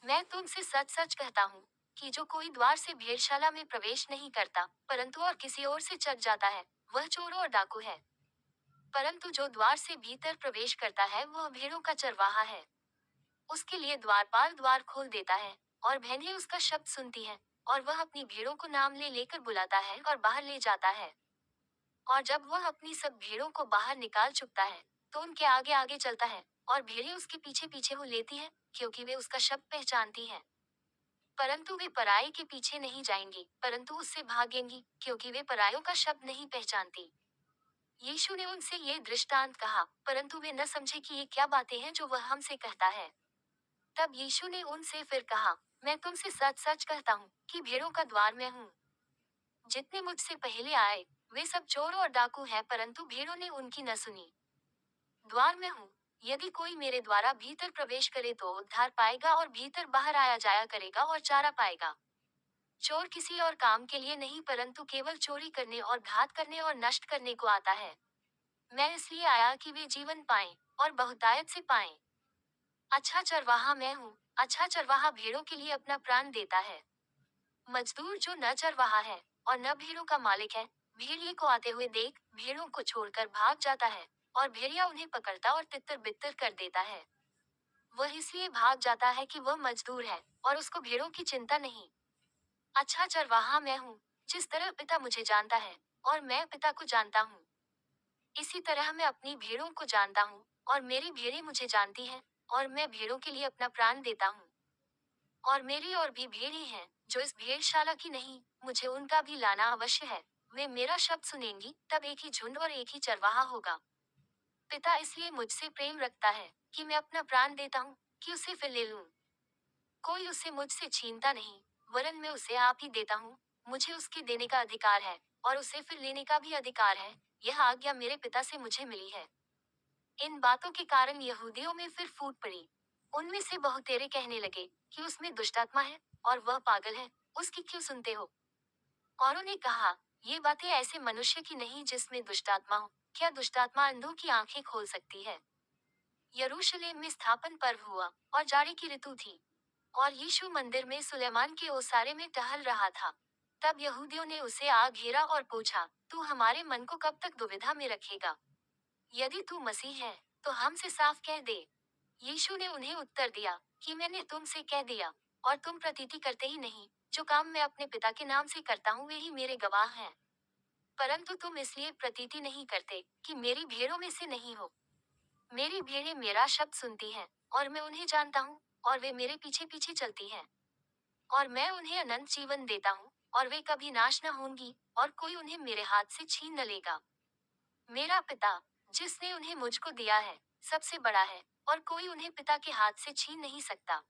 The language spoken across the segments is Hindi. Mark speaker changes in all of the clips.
Speaker 1: मैं तुमसे सच सच कहता हूँ कि जो कोई द्वार से भेड़शाला में प्रवेश नहीं करता, परंतु और किसी ओर से चढ़ जाता है, वह चोर और डाकू है। परंतु जो द्वार से भीतर प्रवेश करता है, वह भेड़ों का चरवाहा है। उसके लिए द्वारपाल द्वार खोल देता है, और भेड़ें उसका शब्द सुनती हैं, और वह अपनी भेड़ों को नाम ले लेकर बुलाता है और बाहर ले जाता है। और जब वह अपनी सब भेड़ों को बाहर निकाल चुकता है, तो उनके आगे आगे चलता है, और भेड़ें उसके पीछे पीछे हो लेती हैं, क्योंकि वे उसका शब्द पहचानती हैं। परंतु वे पराये के पीछे नहीं जाएंगी, परंतु उससे भागेंगी, क्योंकि वे परायों का शब्द नहीं पहचानती। यीशु ने उनसे ये दृष्टांत कहा, परंतु वे न समझे कि ये क्या बातें हैं जो वह हमसे कहता है। तब यीशु ने उनसे फिर कहा, मैं तुमसे सच सच कहता हूँ कि भेड़ों का द्वार मैं हूँ। जितने मुझसे पहले आए, वे सब चोर और डाकू हैं, परंतु भेड़ों ने उनकी न सुनी। द्वार मैं हूँ। यदि कोई मेरे द्वारा भीतर प्रवेश करे तो उद्धार पाएगा, और भीतर बाहर आया जाया करेगा और चारा पाएगा। चोर किसी और काम के लिए नहीं, परंतु केवल चोरी करने और घात करने और नष्ट करने को आता है। मैं इसलिए आया कि वे जीवन पाएं, और बहुतायत से पाएं। अच्छा चरवाहा मैं हूँ। अच्छा चरवाहा भेड़ों के लिए अपना प्राण देता है। मजदूर जो न चरवाहा है और न भेड़ों का मालिक है, भेड़िए को आते हुए देख भेड़ों को छोड़कर भाग जाता है, और भेड़िया उन्हें पकड़ता और तितर बितर कर देता है। वह इसलिए भाग जाता है कि वह मजदूर है, और उसको भेड़ों की चिंता नहीं। अच्छा चरवाहा मैं हूँ। जिस तरह पिता मुझे जानता है, और मैं पिता को जानता हूँ, इसी तरह मैं अपनी भेड़ों को जानता हूँ, और मेरी भेड़ें मुझे जानती हैं, और मैं भेड़ों के लिए अपना प्राण देता हूँ। और मेरी और भी भेड़ें हैं, जो इस भेड़शाला की नहीं, मुझे उनका भी लाना अवश्य है। वे मेरा शब्द सुनेंगी, तब एक ही झुंड और एक ही चरवाहा होगा। पिता इसलिए मुझसे प्रेम रखता है कि मैं अपना प्राण देता हूँ, कि उसे फिर ले लूं। कोई उसे मुझसे छीनता नहीं, वरन मैं उसे आप ही देता हूँ। मुझे उसके देने का अधिकार है, और उसे फिर लेने का भी अधिकार है। यह आज्ञा मेरे पिता से मुझे मिली है। इन बातों के कारण यहूदियों में फिर फूट पड़ी। उनमें से बहुतेरे कहने लगे कि उसमें दुष्टात्मा है, और वह पागल है, उसकी क्यों सुनते हो? औरों ने कहा, ये बातें ऐसे मनुष्य की नहीं जिसमें दुष्टात्मा हो। क्या दुष्टात्मा अंधों की आंखें खोल सकती है? यरूशलेम में स्थापन पर्व हुआ, और जाड़े की ऋतु थी। और यीशु मंदिर में सुलेमान के ओसारे में टहल रहा था। तब यहूदियों ने उसे आ घेरा और पूछा, तू हमारे मन को कब तक दुविधा में रखेगा? यदि तू मसीह है, तो हमसे साफ कह दे। यीशु ने उन्हें उत्तर दिया कि मैंने तुमसे कह दिया, और तुम प्रतीति करते ही नहीं। जो काम मैं अपने पिता के नाम से करता हूँ, वे ही मेरे गवाह हैं। परंतु तुम इसलिए प्रतीति नहीं करते कि मेरी भेड़ों में से नहीं हो। मेरी भेड़ें मेरा शब्द सुनती हैं, और मैं उन्हें जानता हूँ, और वे मेरे पीछे पीछे चलती हैं। और मैं उन्हें अनंत जीवन देता हूँ, और वे कभी नाश न होंगी, और कोई उन्हें मेरे हाथ से छीन न लेगा। मेरा पिता, जिसने उन्हें मुझको दिया है, सबसे बड़ा है, और कोई उन्हें पिता के हाथ से छीन नहीं सकता।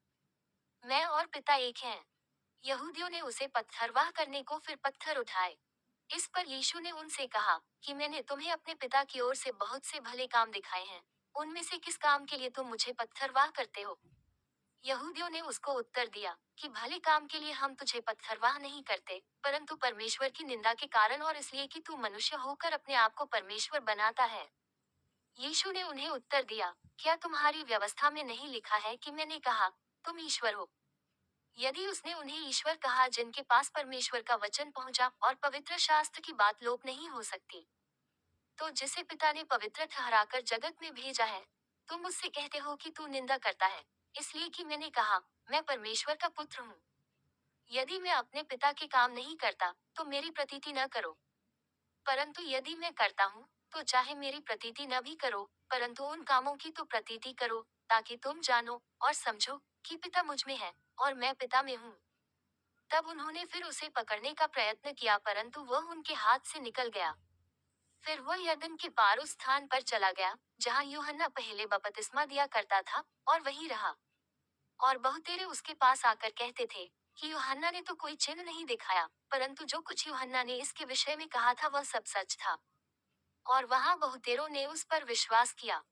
Speaker 1: मैं और पिता एक हैं। यहूदियों ने उसे पत्थरवाह करने को फिर पत्थर उठाए। इस पर यीशु ने उनसे कहा कि मैंने तुम्हें अपने पिता की ओर से बहुत से भले काम दिखाए हैं। उनमें से किस काम के लिए तुम मुझे पत्थरवाह करते हो? यहूदियों ने उसको उत्तर दिया कि भले काम के लिए हम तुझे पत्थरवाह नहीं करते, परंतु परमेश्वर की निंदा के कारण, और इसलिए कि तू मनुष्य होकर अपने आप को परमेश्वर बनाता है। यीशु ने उन्हें उत्तर दिया, क्या तुम्हारी व्यवस्था में नहीं लिखा है कि मैंने कहा, तुम ईश्वर हो? यदि उसने उन्हें ईश्वर कहा जिनके पास परमेश्वर का वचन पहुंचा, और पवित्र शास्त्र की बात लोप नहीं हो सकती, तो जिसे पिता ने पवित्र ठहराकर जगत में भेजा है, तुम मुझसे कहते हो कि तू निंदा करता है, इसलिए कि मैंने कहा, मैं परमेश्वर का पुत्र हूँ। यदि मैं अपने पिता के काम नहीं करता, तो मेरी प्रतीति न करो। परंतु यदि मैं करता हूँ, तो चाहे मेरी प्रतीति न भी करो, परंतु उन कामों की तो प्रतीति करो, ताकि तुम जानो और समझो कि पिता मुझ में है, और मैं पिता में हूँ। तब उन्होंने फिर उसे पकड़ने का प्रयत्न किया, परंतु वह उनके हाथ से निकल गया। फिर वह यरदन के पार उस स्थान पर चला गया, जहाँ यूहन्ना पहले बपतिस्मा दिया करता था, और वहीं रहा। और बहुतेरे उसके पास आकर कहते थे कि यूहन्ना ने तो कोई चिन्ह नहीं दिखाया, परंतु जो कुछ यूहन्ना ने इसके विषय में कहा था वह सब सच था। और वहां बहुतेरों ने उस पर विश्वास किया।